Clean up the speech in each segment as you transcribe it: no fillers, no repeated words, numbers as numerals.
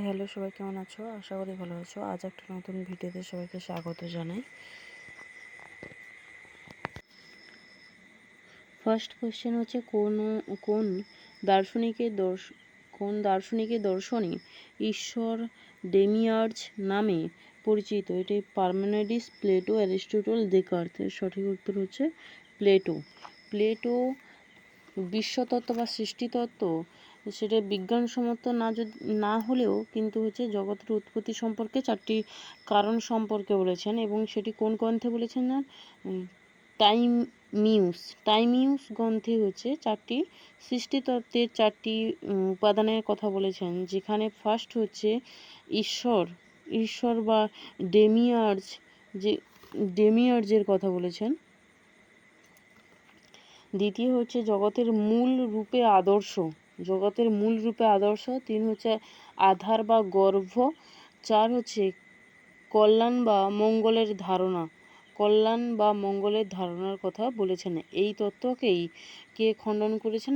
Hello, সবাই কেমন আছো? আশা করি ভালো আছো। আজ একটা নতুন ভিডিওতে সবাইকে স্বাগত জানাই। ফার্স্ট কোশ্চেন হচ্ছে কোন দার্শনিকের দর্শনে ঈশ্বর ডেমিয়ার্জ নামে পরিচিত? এটি পার্মেনিডিস, প্লেটো, অ্যারিস্টটল, দেকার্ত। এর সঠিক উত্তর হচ্ছে প্লেটো বিশ্বতত্ত্ব বা সৃষ্টিতত্ত্ব সেটা বিজ্ঞানসম্মত না হলেও কিন্তু হচ্ছে জগতের উৎপত্তি সম্পর্কে 4টি কারণ সম্পর্কে বলেছেন, এবং সেটি কোন গ্রন্থে বলেছেন না? টাইমিউস গ্রন্থে হচ্ছে 4টি সৃষ্টিতত্ত্বের 4টি উপাদানের কথা বলেছেন, যেখানে ফার্স্ট হচ্ছে ঈশ্বর বা ডেমিয়ার্জের কথা বলেছেন। দ্বিতীয় হচ্ছে জগতের মূল রূপে আদর্শ। 3 হচ্ছে আধার বা গর্ভ। 4 হচ্ছে কল্যাণ বা মঙ্গলের ধারণার কথা বলেছেন। এই তত্ত্বকেই কে খণ্ডন করেছেন?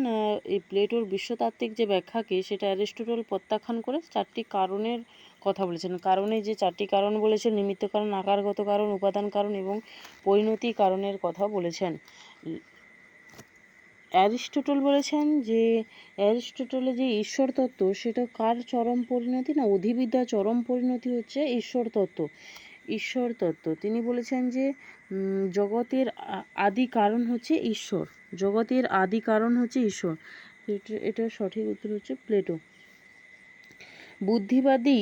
এই প্লেটোর বিশ্বতাত্ত্বিক যে ব্যাখ্যাকে সেটা অ্যারিস্টটল প্রত্যাখ্যান করে 4টি কারণের কথা বলেছেন। কারণে যে 4টি কারণ বলেছেন, নিমিত্ত কারণ, আকারগত কারণ, উপাদান কারণ এবং পরিণতি কারণের কথা বলেছেন। অ্যারিস্টটল বলেছেন যে অ্যারিস্টটলের যে ঈশ্বর তত্ত্ব সেটা কার চরম পরিণতি? না, অধিবিদ্যার চরম পরিণতি হচ্ছে ঈশ্বর তত্ত্ব। তিনি বলেছেন যে জগতের আদি কারণ হচ্ছে ঈশ্বর। এটা সঠিক উত্তর হচ্ছে প্লেটো। বুদ্ধিবাদী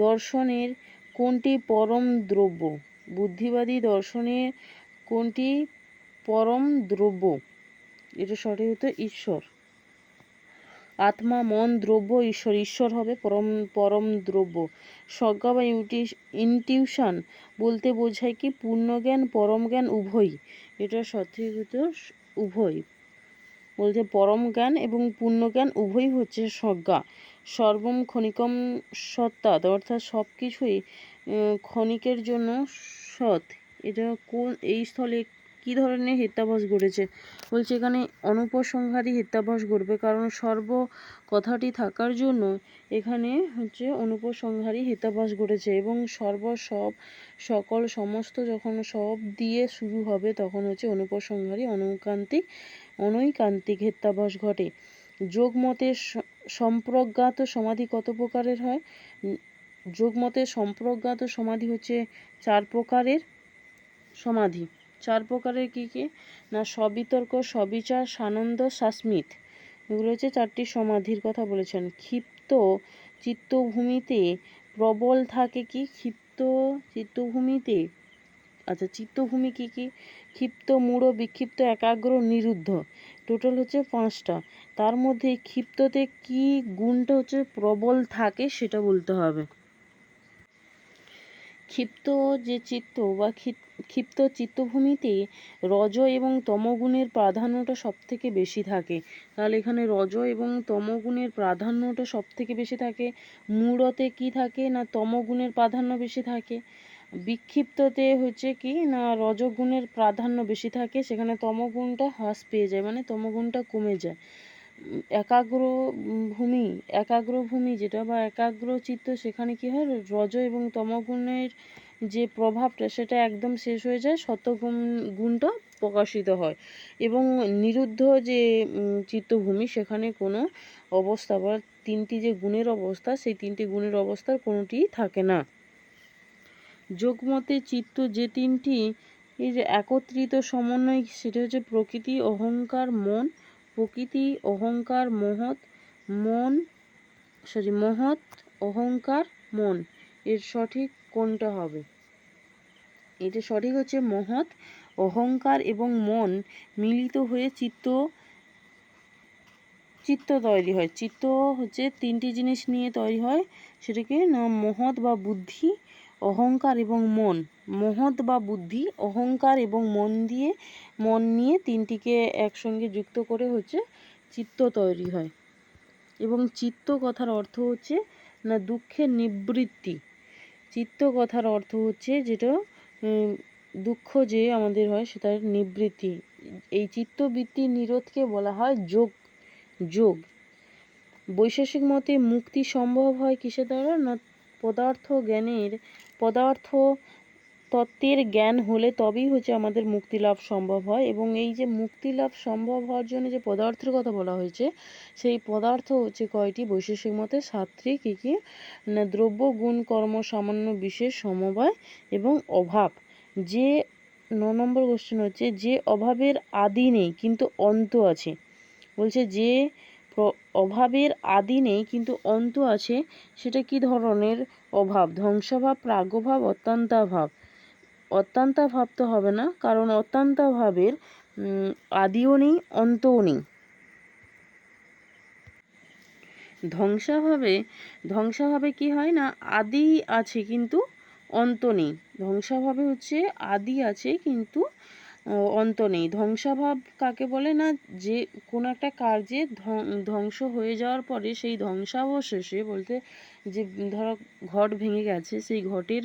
দর্শনের কোনটি পরম দ্রব্য? এটা সঠিক উত্তর ঈশ্বর। আত্মা, মন, দ্রব্য, ঈশ্বর হবে পরম দ্রব্য। সজ্ঞা বা ইনটিউশন বলতে বোঝায় কি? পূর্ণজ্ঞান, পরম জ্ঞান, উভয়। এটা সঠিক উত্তর উভয়। বলতে পরম জ্ঞান এবং পূর্ণজ্ঞান উভয়ই হচ্ছে সজ্ঞা। সর্বম ক্ষণিকম সত্তাৎ, অর্থাৎ সব কিছুই ক্ষণিকের জন্য সৎ। এটা এই স্থলে কি ধরনের হিতাভাস ঘটেছে? বলছে এখানে অনুপসংহারী হিতাভাস ঘটবে, কারণ সর্ব কথাটি থাকার জন্য এখানে হচ্ছে অনুপসংহারী হিতাভাস ঘটেছে, এবং সকল সমস্ত যখন সব দিয়ে শুরু হবে তখন হচ্ছে অনুপসংহারী অনৈকান্তিক হিতাভাস ঘটে। যোগমতে সম্প্রজ্ঞাত সমাধি কত প্রকারের হয়? যোগমতে সম্প্রজ্ঞাত সমাধি হচ্ছে 4 প্রকারের সমাধি। 4 প্রকারের কি কি? না, সবিতর্ক, সবিচার, সানন্দ, সাস্মিত। এগুলো হচ্ছে 4টি সমাধির কথা বলেছেন। ক্ষিপ্ত চিত্তভূমিতে প্রবল থাকে কি? চিত্তভূমি কি কি? ক্ষিপ্ত, মূঢ়, বিক্ষিপ্ত, একাগ্র, নিরুদ্ধ। টোটাল হচ্ছে 5টা। তার মধ্যে ক্ষিপ্ততে কি গুণটা হচ্ছে প্রবল থাকে সেটা বলতে হবে। ক্ষিপ্ত চিত্তভূমিতে রজ এবং তমগুণের প্রাধান্যটা সবথেকে বেশি থাকে। তাহলে এখানে রজ এবং তমগুণের প্রাধান্যটা সবথেকে বেশি থাকে। মূঢ়তে কি থাকে? না, তমগুণের প্রাধান্য বেশি থাকে। বিক্ষিপ্ততে হচ্ছে কি? না, রজগুণের প্রাধান্য বেশি থাকে, সেখানে তমগুণটা হ্রাস পেয়ে যায়, মানে তমগুণটা কমে যায়। একাগ্রভূমি যেটা বা একাগ্রচিত্ত, সেখানে কি হয়? রজ এবং তমগুণের যে প্রভাবটা সেটা একদম শেষ হয়ে যায়, গুণটা প্রকাশিত হয়। এবং নিরুদ্ধ যে চিত্তভূমি, সেখানে কোনো অবস্থা বা 3টি যে গুণের অবস্থা, সেই 3টি গুণের অবস্থার কোনোটিই থাকে না। যোগমতে চিত্ত যে 3টি একত্রিত সমন্বয়, সেটা হচ্ছে প্রকৃতি, অহংকার, মন। প্রকৃতি, অহংকার, মহৎ, অহংকার, মন। এর সঠিক কোনটা হবে? এটা সঠিক হচ্ছে মহৎ, অহংকার এবং মন মিলিত হয়ে চিত্ত তৈরি হয়। চিত্ত হচ্ছে 3টি জিনিস নিয়ে তৈরি হয়, সেটাকে না মহৎ বা বুদ্ধি, অহংকার এবং মন। মহৎ বা বুদ্ধি, অহংকার এবং মন নিয়ে 3টিকে একসঙ্গে যুক্ত করে হচ্ছে চিত্ত তৈরি হয়। এবং চিত্ত কথার অর্থ হচ্ছে না দুঃখের নিবৃত্তি। চিত্ত কথার অর্থ হচ্ছে যেটা দুঃখ যে আমাদের হয় সেটার নিবৃত্তি। এই চিত্তবৃত্তির নিরোধকে বলা হয় যোগ। বৈশেষিক মতে মুক্তি সম্ভব হয় কিসের দ্বারা? না পদার্থ তত্ত্বের জ্ঞান হলে তবেই হচ্ছে আমাদের মুক্তি লাভ সম্ভব হয়। এবং এই যে মুক্তি লাভ সম্ভব হওয়ার জন্য যে পদার্থের কথা বলা হয়েছে, সেই পদার্থ হচ্ছে কয়টি? বৈশেষিক মতে 7টি। কী কী? না দ্রব্য, গুণ, কর্ম, সামান্য, বিশেষ, সমবায় এবং অভাব। যে 9 নম্বর কোশ্চেন হচ্ছে, যে অভাবের আদি নেই কিন্তু অন্ত আছে। বলছে যে অভাবের আদি নেই কিন্তু অন্ত আছে, সেটা কি ধরনের অভাব? ধ্বংসভাব, প্রাগভাব, অত্যন্তাভাব। অত্যন্তাভাব তো হবে না, কারণ অত্যন্তাভাবের আদিও নেই, অন্তও নেই। ধ্বংসাভাবে কি হয় না, আদি আছে কিন্তু অন্ত নেই। ধ্বংসাভাবে হচ্ছে আদি আছে কিন্তু অন্ত নেই। ধ্বংসাভাব কাকে বলে? না যে কোনো একটা কার্যে ধ্বংস হয়ে যাওয়ার পরে সেই ধ্বংসাবশেষে, বলতে যে ধরো ঘট ভেঙে গেছে, সেই ঘটের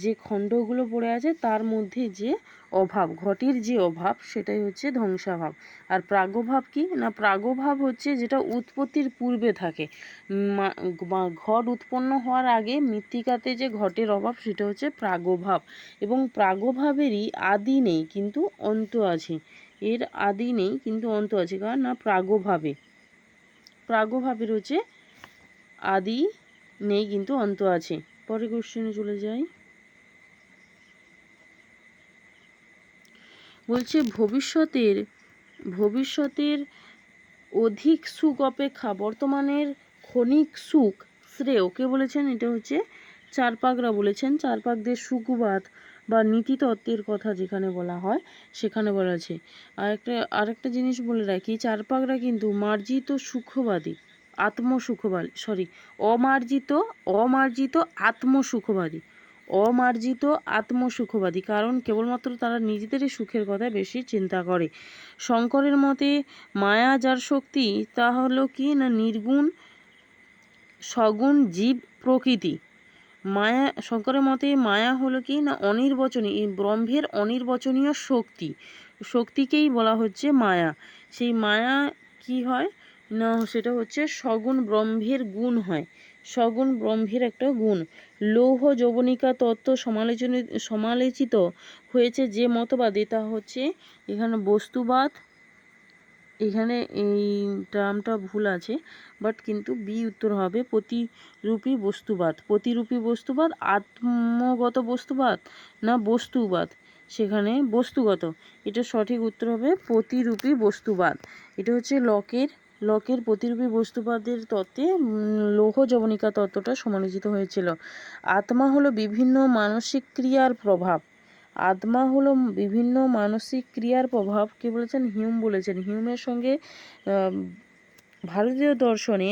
যে খণ্ডগুলো পড়ে আছে তার মধ্যে যে অভাব, ঘটের যে অভাব, সেটাই হচ্ছে ধ্বংসাভাব। আর প্রাগভাব কি না, প্রাগভাব হচ্ছে যেটা উৎপত্তির পূর্বে থাকে। ঘট উৎপন্ন হওয়ার আগে মৃত্তিকাতে যে ঘটের অভাব, সেটা হচ্ছে প্রাগভাব। এবং প্রাগভাবেরই আদি নেই কিন্তু অন্ত আছে। এর আদি নেই কিন্তু অন্ত আছে, কারণ না প্রাগভাবের হচ্ছে আদি নেই কিন্তু অন্ত আছে। পরের কোশ্চেনে চলে যাই। বলছে ভবিষ্যতের অধিক সুখ অপেক্ষা বর্তমানের ক্ষণিক সুখ শ্রেয়। কে বলেছেন? এটা হচ্ছে চার্বাকরা বলেছেন। চার্বাকদের সুখবাদ বা নীতিতত্ত্বের কথা যেখানে বলা হয় সেখানে বলা আছে। আরেকটা জিনিস বলে রাখি, চার্বাকরা কিন্তু মার্জিত সুখবাদী, অমার্জিত আত্মসুখবাদী, কারণ কেবলমাত্র তারা নিজেদেরই সুখের কথা বেশি চিন্তা করে। শঙ্করের মতে মায়া যার শক্তি, তা হলো কি না নির্গুণ সগুণ জীব প্রকৃতি। শঙ্করের মতে মায়া হলো কি না অনির্বচনীয়, ব্রহ্মের অনির্বচনীয় শক্তিকেই বলা হচ্ছে মায়া। সেই মায়া কি হয় না, সেটা হচ্ছে সগুণ ব্রহ্মের গুণ হয়, সগুণ ব্রহ্মের একটা গুণ। লৌহ যবনিকা তত্ত্ব সমালোচিত হয়েছে যে মতবাদে, তা হচ্ছে এখানে বস্তুবাদ, এখানে এই টার্মটা ভুল আছে, বাট কিন্তু বি উত্তর হবে প্রতিরূপী বস্তুবাদ, আত্মগত বস্তুবাদ না বস্তুবাদ, সেখানে বস্তুগত। এটা সঠিক উত্তর হবে প্রতিরূপী বস্তুবাদ। এটা হচ্ছে লকের প্রতিরূপী বস্তুবাদের তত্ত্বে লৌহ যবনিকা তত্ত্বটা সমালোচিত হয়েছিল। আত্মা হলো বিভিন্ন মানসিক ক্রিয়ার প্রভাব। কে বলেছেন? হিউম বলেছেন। হিউমের সঙ্গে ভারতীয় দর্শনে,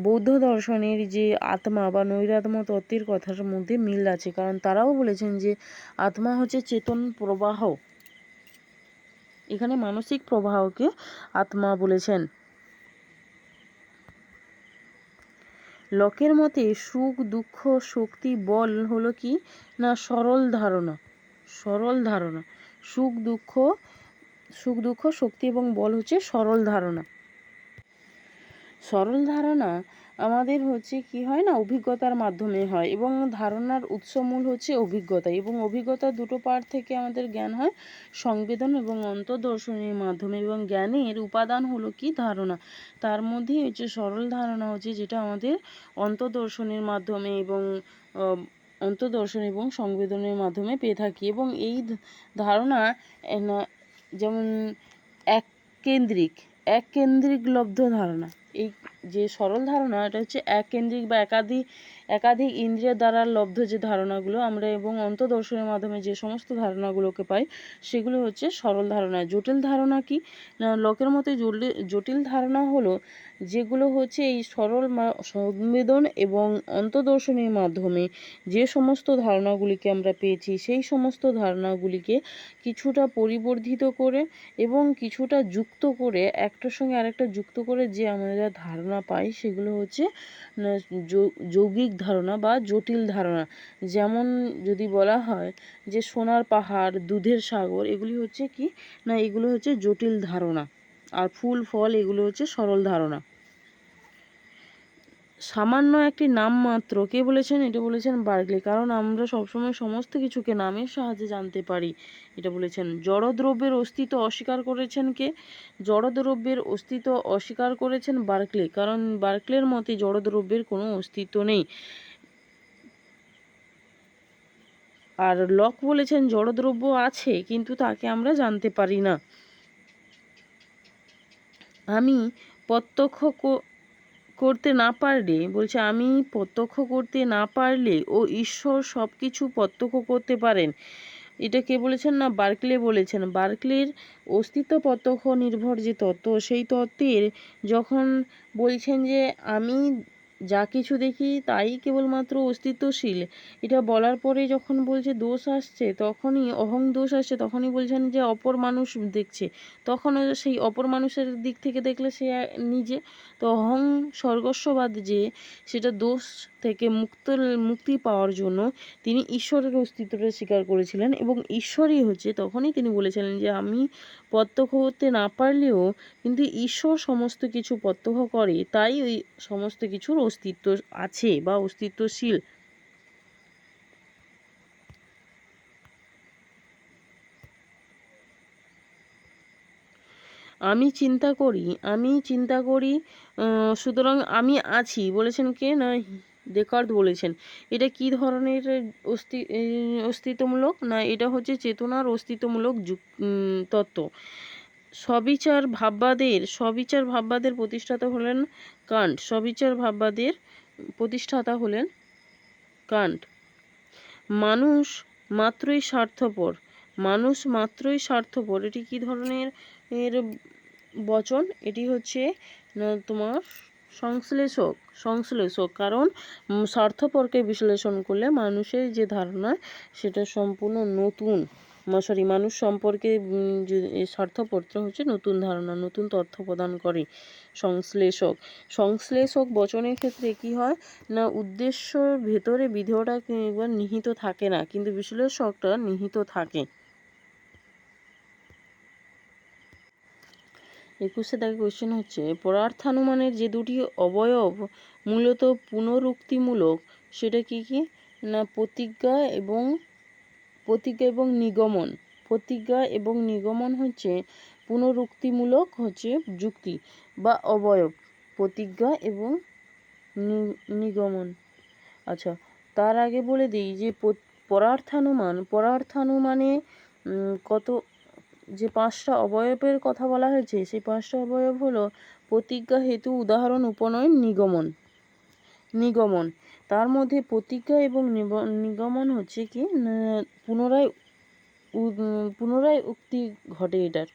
বৌদ্ধ দর্শনের যে আত্মা বা নৈরাত্ম তত্ত্বের কথার মধ্যে মিল আছে, কারণ তারাও বলেছেন যে আত্মা হচ্ছে চেতন প্রবাহ। এখানে মানসিক প্রবাহকে আত্মা বলেছেন। লকের মতে সুখ, দুঃখ, শক্তি, বল হলো কি না সরল ধারণা। সুখ, দুঃখ, শক্তি এবং বল হচ্ছে সরল ধারণা। আমাদের হচ্ছে কি হয় না, অভিজ্ঞতার মাধ্যমে হয়, এবং ধারণার উৎসমূল হচ্ছে অভিজ্ঞতা, এবং অভিজ্ঞতার দুটো পার্ট থেকে আমাদের জ্ঞান হয়, সংবেদন এবং অন্তর্দর্শনের মাধ্যমে। এবং জ্ঞানের উপাদান হলো কি ধারণা, তার মধ্যেই হচ্ছে সরল ধারণা হচ্ছে যেটা আমাদের অন্তর্দর্শনের মাধ্যমে এবং সংবেদনের মাধ্যমে পেয়ে থাকি। এবং এই ধারণা যেমন এককেন্দ্রিক লব্ধ ধারণা। এই যে সরল ধারণা, এটা হচ্ছে এককেন্দ্রিক বা একাধিক ইন্দ্রিয় দ্বারা লব্ধ যে ধারণাগুলো আমরা এবং অন্তর্দর্শনের মাধ্যমে যে সমস্ত ধারণাগুলোকে পাই, সেগুলো হচ্ছে সরল ধারণা। জটিল ধারণা কি না, লোকের মতে জটিল ধারণা হলো যেগুলো হচ্ছে এই সরল সংবেদন এবং অন্তর্দর্শনের মাধ্যমে যে সমস্ত ধারণাগুলিকে আমরা পেয়েছি, সেই সমস্ত ধারণাগুলিকে কিছুটা পরিবর্ধিত করে এবং কিছুটা যুক্ত করে, একটার সঙ্গে আরেকটা যুক্ত করে যে আমরা ধারণা পাই, সেগুলো হচ্ছে যৌগিক ধারণা বা জটিল ধারণা। যেমন যদি বলা হয় যে সোনার পাহাড়, দুধের সাগর, এগুলি হচ্ছে কি না, এগুলো হচ্ছে জটিল ধারণা। আর ফুল ফল, এগুলো হচ্ছে সরল ধারণা। সামান্য একটি নাম মাত্র। কে বলেছেন? এটা বলেছেন বার্কলে। কারণ আমরা সবসময় সমস্ত কিছুকে নামের সাহায্যে জানতে পারি, এটা বলেছেন। জড়দ্রব্যের অস্তিত্ব অস্বীকার করেছেন কে? জড়দ্রব্যের অস্তিত্ব অস্বীকার করেছেন বার্কলে। কারণ বার্কলের মতে জড়দ্রব্যের কোনো অস্তিত্ব নেই। আর লক বলেছেন জড়দ্রব্য আছে, কিন্তু তাকে আমরা জানতে পারি না। আমি প্রত্যক্ষ করতে না পারলে, বলছে আমি প্রত্যক্ষ করতে না পারলে ও ঈশ্বর সব কিছু প্রত্যক্ষ করতে পারেন। এটা কে বলেছেন? না বার্কলে বলেছেন। বার্কলের অস্তিত্ব প্রত্যক্ষ নির্ভর যে তত্ত্ব, সেই তত্ত্বের যখন বলছেন যে আমি যা কিছু দেখি তাই কেবলমাত্র অস্তিত্বশীল, এটা বলার পরে যখন বলছে দোষ আসছে, তখনই অহং দোষ আসছে, তখনই বলছেন যে অপর মানুষ দেখছে। তখন সেই অপর মানুষের দিক থেকে দেখলে সে নিজে, তো অহং স্বর্গস্ববাদ যে সেটা দোষ থেকে মুক্তি পাওয়ার জন্য তিনি ঈশ্বরের অস্তিত্বটা স্বীকার করেছিলেন, এবং ঈশ্বরই হচ্ছে, তখনই তিনি বলেছিলেন যে আমি প্রত্যক্ষ করতে না পারলেও কিন্তু ঈশ্বর সমস্ত কিছু প্রত্যক্ষ করে, তাই ওই সমস্ত কিছুর অস্তিত্ব আছে বা অস্তিত্বশীল। আমি চিন্তা করি সুতরাং আমি আছি, বলেছেন কে? না ডেকার্ত বলেছেন। এটা কি ধরনের অস্তিত্বমূলক? না এটা হচ্ছে চেতনার অস্তিত্বমূলক তত্ত্ব। সবিচার ভাববাদের প্রতিষ্ঠাতা হলেন কান্ট। সবিচার ভাববাদের প্রতিষ্ঠাতা হলেন কান্ট। মানুষ মাত্রই স্বার্থপর। এটি কি ধরনের বচন? এটি হচ্ছে তোমার সংশ্লেষক। কারণ স্বার্থপরকে বিশ্লেষণ করলে মানুষের যে ধারণা সেটা সম্পূর্ণ নতুন, মানুষ সম্পর্কে স্বার্থপরটা হচ্ছে নতুন ধারণা, নতুন তথ্য প্রদান করে। সংশ্লেষক বচনের ক্ষেত্রে কি হয় না উদ্দেশ্যর ভেতরে বিধেয়টা একবার নিহিত থাকে না, কিন্তু বিশ্লেষকটা নিহিত থাকে। 21 দাগে কোয়েশ্চেন হচ্ছে পরার্থানুমানের যে দুটি অবয়ব মূলত পুনরুক্তিমূলক, সেটা কি কি? না প্রতিজ্ঞা এবং নিগমন। প্রতিজ্ঞা এবং নিগমন হচ্ছে পুনরুক্তিমূলক হচ্ছে যুক্তি বা অবয়ব। প্রতিজ্ঞা এবং নিগমন। আচ্ছা, তার আগে বলে দিই যে পরার্থানুমানে কত যে 5টা অবয়বের কথা বলা হয়েছে, সেই 5টা অবয়ব হলো প্রতিজ্ঞা, হেতু, উদাহরণ, উপনয়ন, নিগমন। তার মধ্যে প্রতিজ্ঞা এবং নিগমন হচ্ছে কি পুনরায় উক্তি ঘটে। এটার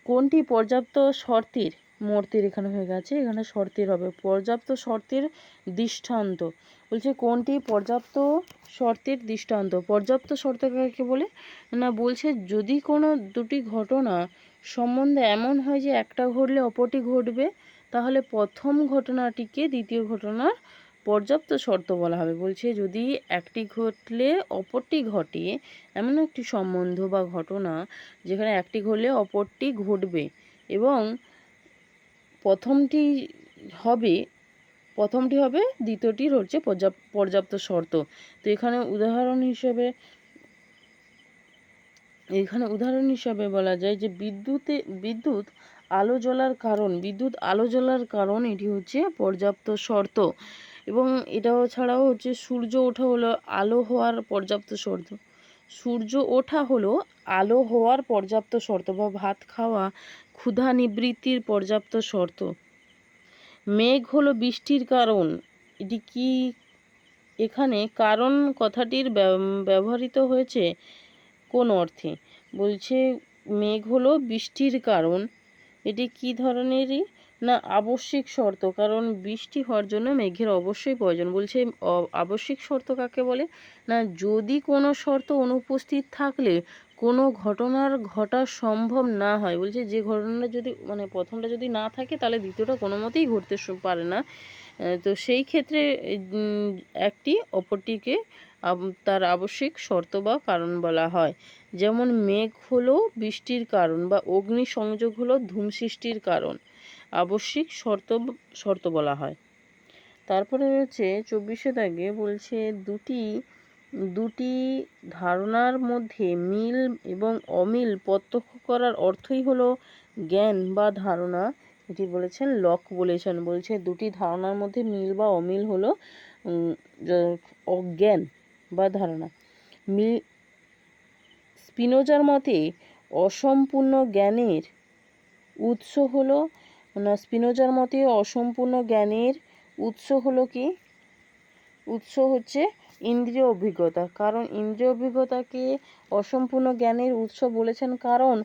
কোনটি পর্যাপ্ত শর্তের, মর্তের এখানে হয়ে গেছে, এখানে শর্তের হবে, পর্যাপ্ত শর্তের দৃষ্টান্ত। বলছে কোনটি পর্যাপ্ত শর্তের দৃষ্টান্ত? পর্যাপ্ত শর্ত কাকে বলে? না বলছে যদি কোনো দুটি ঘটনা সম্বন্ধে এমন হয় যে একটা ঘটলে অপরটি ঘটবে, তাহলে প্রথম ঘটনাটিকে দ্বিতীয় ঘটনার পর্যাপ্ত শর্ত বলা হবে। বলছে যদি একটি ঘটলে অপরটি ঘটে, এমন একটি সম্বন্ধ বা ঘটনা যেখানে একটি ঘটলে অপরটি ঘটবে এবং প্রথমটি হবে, দ্বিতীয়টির হচ্ছে পর্যাপ্ত শর্ত। তো এখানে উদাহরণ হিসাবে বলা যায় যে বিদ্যুৎ আলো জ্বলার কারণ এটি হচ্ছে পর্যাপ্ত শর্ত। এবং এটাও ছাড়াও হচ্ছে সূর্য ওঠা হলো আলো হওয়ার পর্যাপ্ত শর্ত, বা ভাত খাওয়া ক্ষুধা নিবৃত্তির পর্যাপ্ত শর্ত। মেঘ হলো বৃষ্টির কারণ। এটি কি? এখানে কারণ কথাটির ব্যবহৃত হয়েছে কোন অর্থে? বলছে মেঘ হলো বৃষ্টির কারণ। এটি কি ধরনেরই? না আবশ্যিক শর্ত, কারণ বৃষ্টি হওয়ার জন্য মেঘের অবশ্যই প্রয়োজন। বলছে আবশ্যিক শর্ত কাকে বলে? না যদি কোনো শর্ত অনুপস্থিত থাকলে কোনো ঘটনার ঘটা সম্ভব না হয়। বলছে যে ঘটনাটা যদি প্রথমটা যদি না থাকে, তাহলে দ্বিতীয়টা কোনো মতেই ঘটতে পারে না। তো সেই ক্ষেত্রে একটি অপরটিকে তার আবশ্যিক শর্ত বা কারণ বলা হয়। যেমন মেঘ হলো বৃষ্টির কারণ, বা অগ্নি সংযোগ হলো ধূম সৃষ্টির কারণ, আবশ্যিক শর্ত বলা হয়। তারপরে রয়েছে 24 দাগে বলছে দুটি ধারণার মধ্যে মিল এবং অমিল প্রত্যক্ষ করার অর্থই হলো জ্ঞান বা ধারণা। এটি বলেছেন লক বলেছেন, বলছে দুটি ধারণার মধ্যে মিল বা অমিল হলো অজ্ঞান বা ধারণা। স্পিনোজার মতে অসম্পূর্ণ জ্ঞানের উৎস হলো স্পিনোজার মতে অসম্পূর্ণ জ্ঞানের উৎস হলো কি? উৎস হচ্ছে ইন্দ্রিয় অভিজ্ঞতা। কারণ ইন্দ্রিয় অভিজ্ঞতাকে অসম্পূর্ণ জ্ঞানের উৎস বলেছেন, কারণ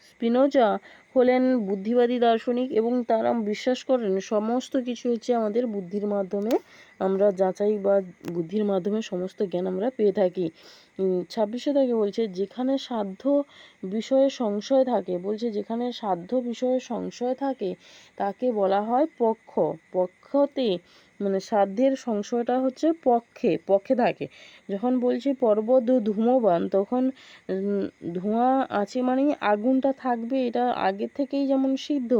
স্পিনোজা হলেন বুদ্ধিবাদী দার্শনিক এবং তারা বিশ্বাস করেন সমস্ত কিছু হচ্ছে আমাদের বুদ্ধির মাধ্যমে আমরা যাচাই বা বুদ্ধির মাধ্যমে সমস্ত জ্ঞান আমরা পেয়ে থাকি। 26 থেকে বলছে যেখানে সাধ্য বিষয়ে সংশয় থাকে, বলছে যেখানে সাধ্য বিষয়ে সংশয় থাকে তাকে বলা হয় পক্ষ। পক্ষতে সাধ্যের সংশয়টা হচ্ছে পক্ষে থাকে। যখন বলছি পর্বত ধূমবান, তখন ধোঁয়া আছে মানেই আগুনটা থাকবে, এটা আগে থেকেই যেমন সিদ্ধ,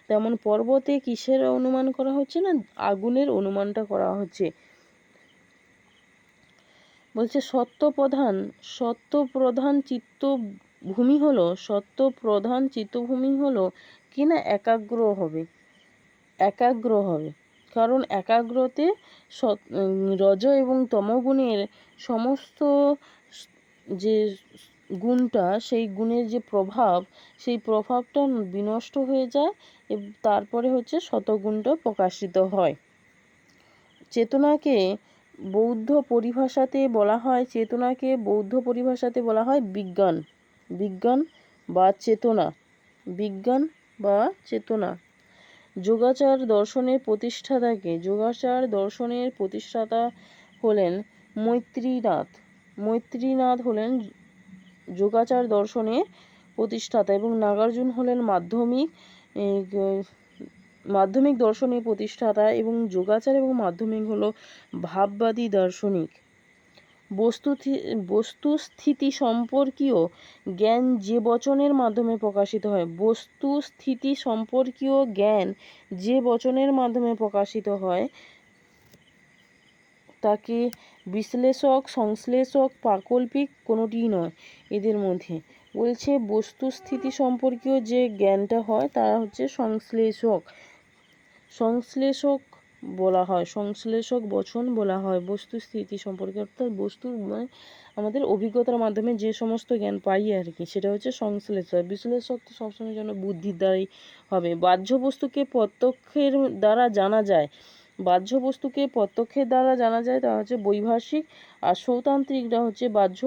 তেমন পর্বতে কিসের অনুমান করা হচ্ছে না, আগুনের অনুমানটা করা হচ্ছে। বলছে সত্যপ্রধান চিত্তভূমি হলো কি না একাগ্র হবে। কারণ একাগ্রতে রজ এবং তমগুণের সমস্ত যে গুণটা, সেই গুণের যে প্রভাব, সেই প্রভাবটা বিনষ্ট হয়ে যায়, তারপরে হচ্ছে শতগুণটা প্রকাশিত হয়। চেতনাকে বৌদ্ধ পরিভাষাতে বলা হয় বিজ্ঞান বা চেতনা। যোগাচার দর্শনের প্রতিষ্ঠাতা হলেন মৈত্রীনাথ হলেন যোগাচার দর্শনের প্রতিষ্ঠাতা, এবং নাগার্জুন হলেন মাধ্যমিক দর্শনের প্রতিষ্ঠাতা, এবং যোগাচার এবং মাধ্যমিক হলো ভাববাদী দার্শনিক। বস্তুস্থিতি সম্পর্কীয় জ্ঞান যে বচনের মাধ্যমে প্রকাশিত হয়, বস্তুস্থিতি সম্পর্কীয় জ্ঞান যে বচনের মাধ্যমে প্রকাশিত হয় তাকে বিশ্লেষক, সংশ্লেষক, প্রাকল্পিক কোনোটিই নয় এদের মধ্যে। বলছে বস্তুস্থিতি সম্পর্কীয় যে জ্ঞানটা হয় তা হচ্ছে সংশ্লেষক বচন বলা হয় বস্তুস্থিতি সম্পর্কে, অর্থাৎ বস্তুর আমাদের অভিজ্ঞতার মাধ্যমে যে সমস্ত জ্ঞান পাই আর কি, সেটা হচ্ছে সংশ্লেষক। বিশ্লেষক তো সবসময় যেন বুদ্ধির দ্বারাই হবে। বাহ্য বস্তুকে প্রত্যক্ষের দ্বারা জানা যায় তা হচ্ছে বৈভাষিক, আর সৌতান্ত্রিকরা হচ্ছে বাহ্য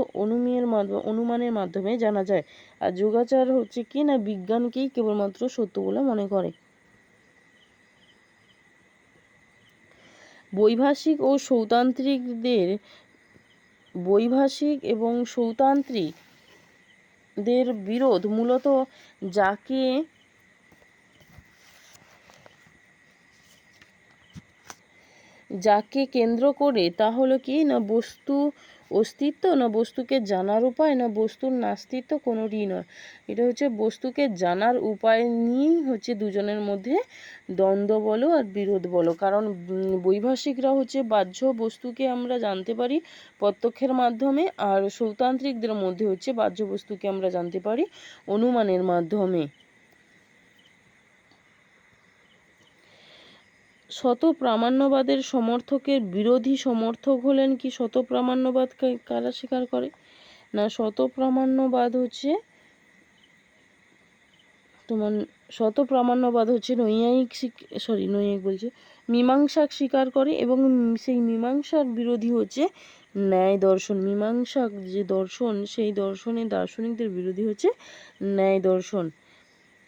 অনুমানের মাধ্যমে জানা যায়। আর যোগাচার হচ্ছে কি না বিজ্ঞানকেই কেবলমাত্র সত্য বলে মনে করে। বৈভাষিক এবং সৌতান্ত্রিকদের বিরোধ মূলত যাকে কেন্দ্র করে, তা হলো কি না বস্তু অস্তিত্ব, না বস্তুকে জানার উপায়, না বস্তুর নাস্তিত্ব, কোনোটিই নয়। এটা হচ্ছে বস্তুকে জানার উপায় নিয়েই হচ্ছে দুজনের মধ্যে দ্বন্দ্ব বলো আর বিরোধ বলো। কারণ বৈভাষিকরা হচ্ছে বাহ্য বস্তুকে আমরা জানতে পারি প্রত্যক্ষের মাধ্যমে, আর সৌতান্ত্রিকদের মধ্যে হচ্ছে বাহ্য বস্তুকে আমরা জানতে পারি অনুমানের মাধ্যমে। শতপ্রামাণ্যবাদের সমর্থকের বিরোধী সমর্থক হলেন কি? শতপ্রামাণ্যবাদ কারা স্বীকার করে না? শতপ্রামাণ্যবাদ হচ্ছে মীমাংসা স্বীকার করে, এবং সেই মীমাংসার বিরোধী হচ্ছে ন্যায় দর্শন। মীমাংসা যে দর্শন, সেই দর্শনের দার্শনিকদের বিরোধী হচ্ছে ন্যায় দর্শন।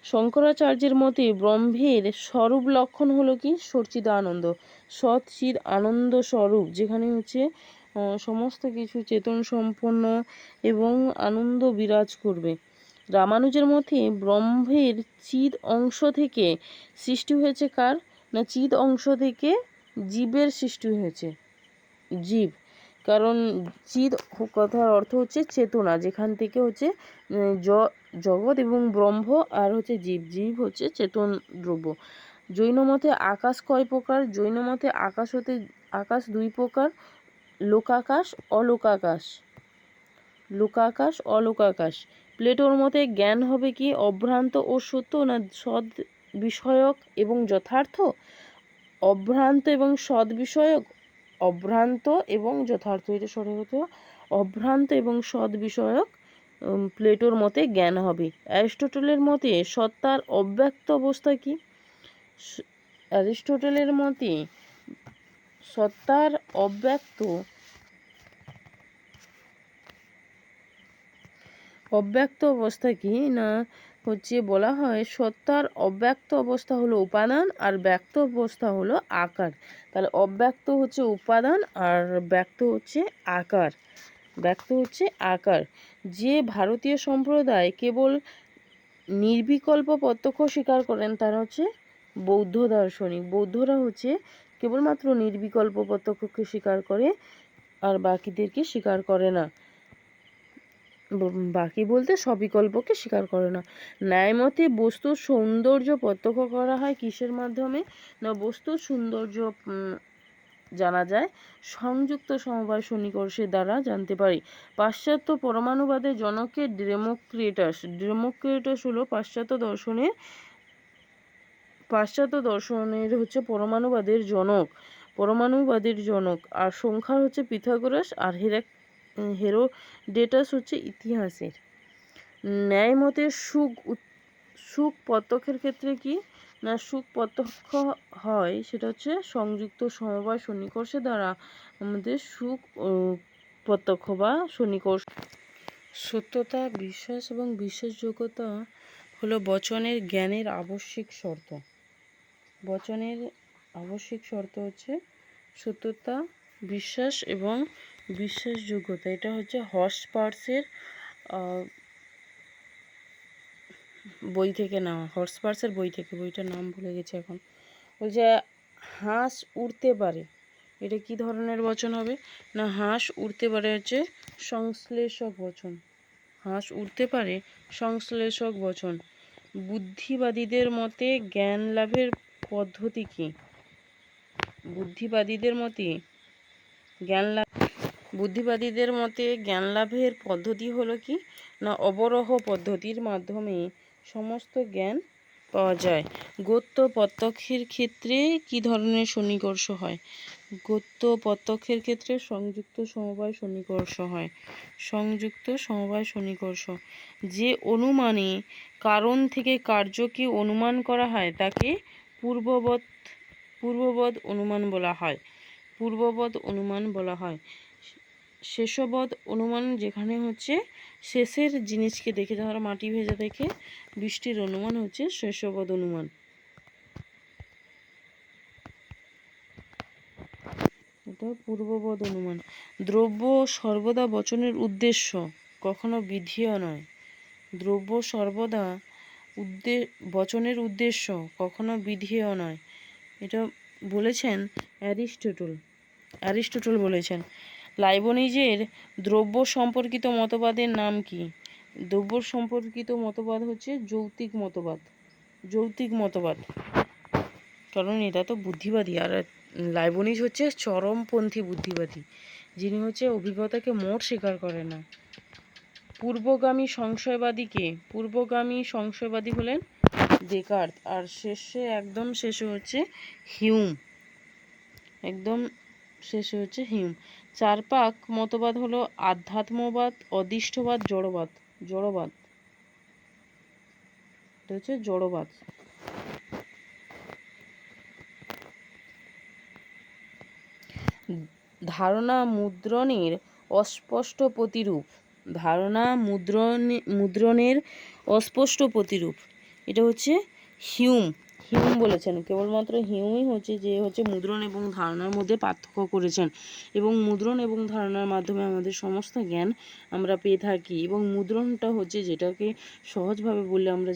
শঙ্করাচার্যের মতে ব্রহ্মের স্বরূপ লক্ষণ হলো কি? সচ্চিদানন্দ, সচ্চিদ আনন্দ স্বরূপ, যেখানে হচ্ছে সমস্ত কিছু চেতন সম্পন্ন এবং আনন্দ বিরাজ করবে। রামানুজের মতে ব্রহ্মের চিদ অংশ থেকে সৃষ্টি হয়েছে কার না? চিদ অংশ থেকে জীবের সৃষ্টি হয়েছে, জীব। কারণ চিদ কথার অর্থ হচ্ছে চেতনা, যেখান থেকে হচ্ছে জগৎ এবং ব্রহ্ম আর হচ্ছে জীব হচ্ছে চেতন দ্রব্য। জৈন মতে আকাশ কয় প্রকার? জৈন মতে আকাশ দুই প্রকার, লোকাকাশ অলোকাকাশ। লোকাকাশ অলোকাকাশ। প্লেটোর মতে জ্ঞান হবে কি অভ্রান্ত ও সত্য না সৎ বিষয়ক এবং যথার্থ? অভ্রান্ত এবং সৎ বিষয়ক, অভ্রান্ত এবং যথার্থ, এটা সঠিক হতো অভ্রান্ত এবং সৎ বিষয়ক প্লেটোর মতে জ্ঞান হবে। অ্যারিস্টটলের মতে সত্তার অব্যক্ত অবস্থা কি? অ্যারিস্টটলের মতে সত্তার অব্যক্ত অবস্থা কি না বলা হয় সত্তার অব্যক্ত অবস্থা হলো উপাদান আর ব্যক্ত অবস্থা হলো আকার। তাহলে অব্যক্ত হচ্ছে উপাদান আর ব্যক্ত হচ্ছে আকার। যে ভারতীয় সম্প্রদায় কেবল নির্বিকল্প প্রত্যক্ষ স্বীকার করেন তারা হচ্ছে বৌদ্ধ দার্শনিক। বৌদ্ধরা হচ্ছে কেবলমাত্র নির্বিকল্প প্রত্যক্ষকে স্বীকার করে আর বাকিদেরকে স্বীকার করে না। বাকি বলতে সবিকল্পকে স্বীকার করে না। ন্যায়মতে বস্তুর সৌন্দর্য প্রত্যক্ষ করা হয় কিসের মাধ্যমে? না বস্তুর সৌন্দর্য জানা যায় সংযুক্ত সমবায় সন্নিকর্ষের দ্বারা জানতে পারি। পাশ্চাত্য পরমাণুবাদের জনককে ডেমোক্রিটাস হলো পাশ্চাত্য দর্শনের হচ্ছে পরমাণুবাদের জনক। আর সংখ্যার হচ্ছে পিথাগোরাস আর হেরোডেটাস হচ্ছে ইতিহাসের। ন্যায়মতে সুখ প্রত্যক্ষের ক্ষেত্রে কি না সুখ প্রত্যক্ষ হয় সেটা হচ্ছে সংযুক্ত সমবায় সন্নিকর্ষের দ্বারা আমাদের সুখ প্রত্যক্ষ বা সন্নিকর্ষ। সত্যতা, বিশ্বাস এবং বিশ্বাসযোগ্যতা হলো বচনের জ্ঞানের আবশ্যিক শর্ত। বচনের আবশ্যিক শর্ত হচ্ছে সত্যতা, বিশ্বাস এবং বিশ্বাসযোগ্যতা। এটা হচ্ছে হর্সপার্সের বই থেকে নেওয়া, হর্সপার্সের বই থেকে, বইটার নাম ভুলে গেছি এখন। বলছে হাঁস উড়তে পারে, এটা কি ধরনের বচন হবে না হাঁস উড়তে পারে হচ্ছে সংশ্লেষক বচন। হাঁস উড়তে পারে সংশ্লেষক বচন। বুদ্ধিবাদীদের মতে জ্ঞান লাভের পদ্ধতি কি? বুদ্ধিবাদীদের মতে জ্ঞান লাভের পদ্ধতি হলো কি না অবরোহ পদ্ধতির মাধ্যমে সমস্ত জ্ঞান পাওয়া যায়। গত্য প্রত্যক্ষের ক্ষেত্রে কি ধরনের সন্নিকর্ষ হয়? গত্য প্রত্যক্ষের ক্ষেত্রে সংযুক্ত সমবায় সন্নিকর্ষ। যে অনুমানে কারণ থেকে কার্যকে অনুমান করা হয় তাকে পূর্ববৎ অনুমান বলা হয়। শেষবৎ অনুমান যেখানে হচ্ছে শেষের জিনিসকে দেখে, ধরো মাটি ভেজা দেখে বৃষ্টির অনুমান হচ্ছে শেষবৎ অনুমান। এটা পূর্ববৎ অনুমান। দ্রব্য সর্বদা বচনের উদ্দেশ্য, কখনো বিধেয় নয়। দ্রব্য সর্বদা বচনের উদ্দেশ্য, কখনো বিধেয় নয়। এটা বলেছেন অ্যারিস্টটল বলেছেন। লাইবনিজের দ্রব্য সম্পর্কিত মতবাদের নাম কি? দ্রব্য সম্পর্কিত মতবাদ হচ্ছে যৌক্তিক মতবাদ, কারণ এটা তো বুদ্ধিবাদী। আর লাইবনিজ হচ্ছে চরমপন্থী বুদ্ধিবাদী, যিনি হচ্ছে অভিজ্ঞতাকে মোট স্বীকার করে না। পূর্বগামী সংশয়বাদী হলেন ডেকার্ত। আর একদম শেষে হচ্ছে হিউম। চারপাক মতবাদ হলো আধ্যাত্মবাদ, অদৃষ্টবাদ, জড়বাদ। এটা হচ্ছে জড়বাদ। ধারণা মুদ্রণের অস্পষ্ট প্রতিরূপ, এটা হচ্ছে হিউম বলেছেন। কেবলমাত্র হিউমই হচ্ছে মুদ্রণ এবং ধারণার মধ্যে পার্থক্য করেছেন, এবং মুদ্রণ এবং ধারণার মাধ্যমে আমাদের সমস্ত জ্ঞান আমরা পেয়ে থাকি। এবং মুদ্রণটা হচ্ছে যেটাকে সহজভাবে বললে আমরা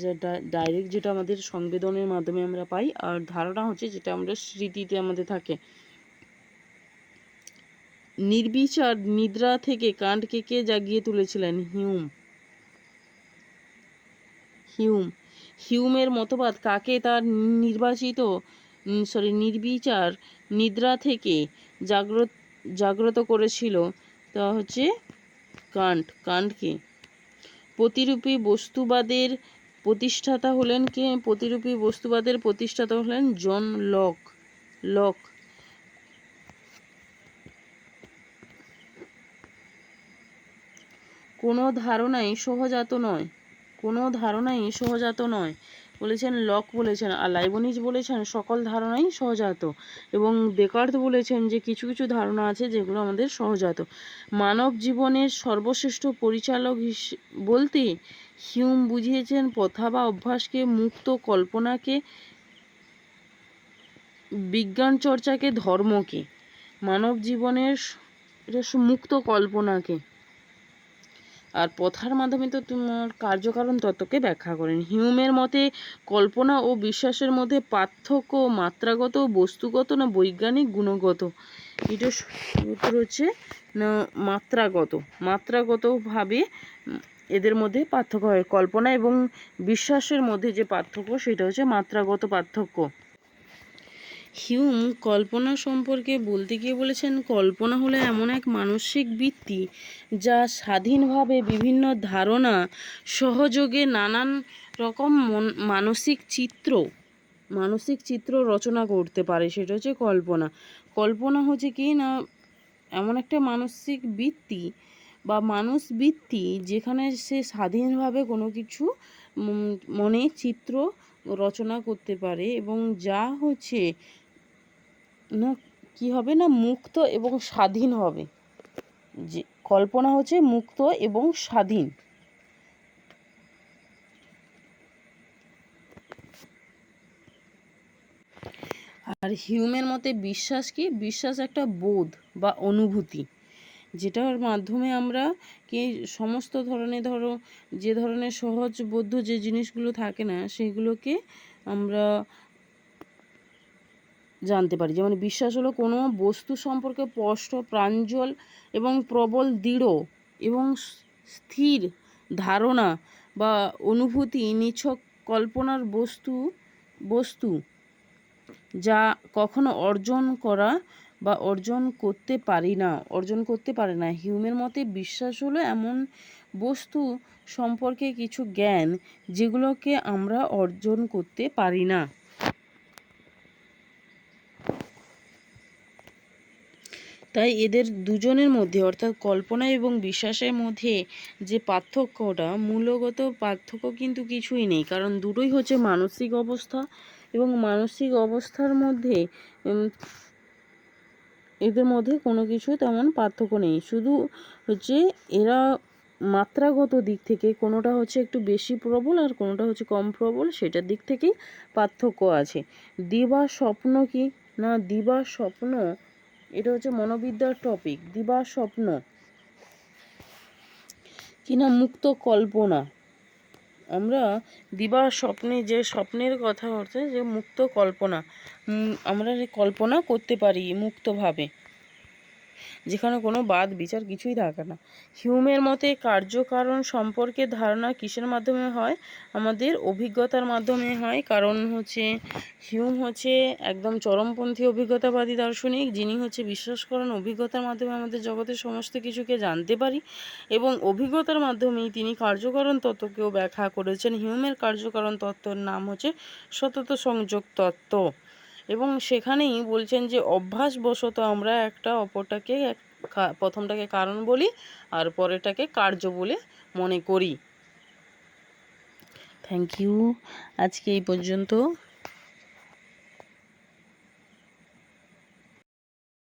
ডাইরেক্ট যেটা আমাদের সংবেদনের মাধ্যমে আমরা পাই, আর ধারণা হচ্ছে যেটা আমরা স্মৃতিতে আমাদের থাকে। নির্বিচার নিদ্রা থেকে কান্টকে কে জাগিয়ে তুলেছিলেন? হিউম। হিউমের মতবাদ কাকে তার নির্বিচার নিদ্রা থেকে জাগ্রত করেছিল? তা হচ্ছে কান্টকে। প্রতিরূপী বস্তুবাদের প্রতিষ্ঠাতা হলেন কে? প্রতিরূপী বস্তুবাদের প্রতিষ্ঠাতা হলেন জন লক। কোনো ধারণাই সহজাত নয় বলেছেন লক বলেছেন। আর লাইবনিজ বলেছেন সকল ধারণাই সহজাত। এবং ডেকার্ত বলেছেন যে কিছু কিছু ধারণা আছে যেগুলো আমাদের সহজাত। মানব জীবনের সর্বশ্রেষ্ঠ পরিচালক বলতে হিউম বুঝিয়েছেন প্রথা বা অভ্যাসকে, মুক্ত কল্পনাকে, বিজ্ঞান চর্চাকে, ধর্মকে। মানব জীবনের মুক্ত কল্পনাকে। আর প্রথার মাধ্যমে তো তোমার কার্যকারণ তত্ত্বকে ব্যাখ্যা করেন। হিউমের মতে কল্পনা ও বিশ্বাসের মধ্যে পার্থক্য মাত্রাগত, বস্তুগত না বৈজ্ঞানিক গুণগত? এটা উত্তর হচ্ছে না মাত্রাগতভাবে এদের মধ্যে পার্থক্য হয়। কল্পনা এবং বিশ্বাসের মধ্যে যে পার্থক্য সেটা হচ্ছে মাত্রাগত পার্থক্য। হিউম কল্পনা সম্পর্কে বলতে গিয়ে বলেছেন, কল্পনা হলো এমন এক মানসিক বৃত্তি যা স্বাধীনভাবে বিভিন্ন ধারণা সহযোগে নানান রকম মানসিক চিত্র রচনা করতে পারে। সেটা হচ্ছে কল্পনা হচ্ছে কি না এমন একটা মানসিক বৃত্তি বা বৃত্তি যেখানে সে স্বাধীনভাবে কোনো কিছু মনে চিত্র রচনা করতে পারে এবং যা হচ্ছে না কি হবে না মুক্ত এবং স্বাধীন হবে। যে কল্পনা হচ্ছে মুক্ত এবং স্বাধীন। আর হিউমের মতে বিশ্বাস কি? বিশ্বাস একটা বোধ বা অনুভূতি, যেটার মাধ্যমে আমরা কি সমস্ত ধরনের যে ধরনের সহজবোধ্য যে জিনিসগুলো থাকে না সেগুলোকে আমরা জানতে পারি। যেমন বিশ্বাস হলো কোনো বস্তু সম্পর্কে স্পষ্ট, প্রাঞ্জল এবং প্রবল, দৃঢ় এবং স্থির ধারণা বা অনুভূতি, নিছক কল্পনার বস্তু যা কখনো অর্জন করতে পারে না। হিউমের মতে বিশ্বাস হলো এমন বস্তু সম্পর্কে কিছু জ্ঞান যেগুলোকে আমরা অর্জন করতে পারি না। তাই এদের দুজনের মধ্যে অর্থাৎ কল্পনা এবং বিশ্বাসের মধ্যে যে পার্থক্যটা, মূলগত পার্থক্য কিন্তু কিছুই নেই, কারণ দুটোই হচ্ছে মানসিক অবস্থা এবং মানসিক অবস্থার মধ্যে এদের মধ্যে কোনো কিছু তেমন পার্থক্য নেই। শুধু হচ্ছে এরা মাত্রাগত দিক থেকে কোনোটা হচ্ছে একটু বেশি প্রবল আর কোনোটা হচ্ছে কম প্রবল, সেটার দিক থেকেই পার্থক্য আছে। দিবা স্বপ্ন কি না? দিবা স্বপ্ন এটা হচ্ছে মনোবিদ্যার টপিক। দিবা স্বপ্ন কিনা মুক্ত কল্পনা? আমরা দিবা স্বপ্নে যে স্বপ্নের কথা হচ্ছে যে মুক্ত কল্পনা, আমরা কল্পনা করতে পারি মুক্তভাবে, যেখানে কোনো বাদ বিচার কিছুই থাকে না। হিউমের মতে কার্যকারণ সম্পর্কে ধারণা কিসের মাধ্যমে হয়? আমাদের অভিজ্ঞতার মাধ্যমে হয়। কারণ হচ্ছে হিউম হচ্ছে একদম চরমপন্থী অভিজ্ঞতাবাদী দার্শনিক, যিনি হচ্ছে বিশ্বাস করেন অভিজ্ঞতার মাধ্যমে আমাদের জগতের সমস্ত কিছুকে জানতে পারি এবং অভিজ্ঞতার মাধ্যমেই তিনি কার্যকারণ তত্ত্বকেও ব্যাখ্যা করেছেন। হিউমের কার্যকারণ তত্ত্বের নাম হচ্ছে সতত সংযোগ তত্ত্ব এবং সেখানেই বলছেন যে অভ্যাসবশত আমরা একটা অপরটাকে প্রথমটাকে কারণ বলি আর পরেরটাকে কার্য বলে মনে করি। থ্যাংক ইউ, আজকে এই পর্যন্ত।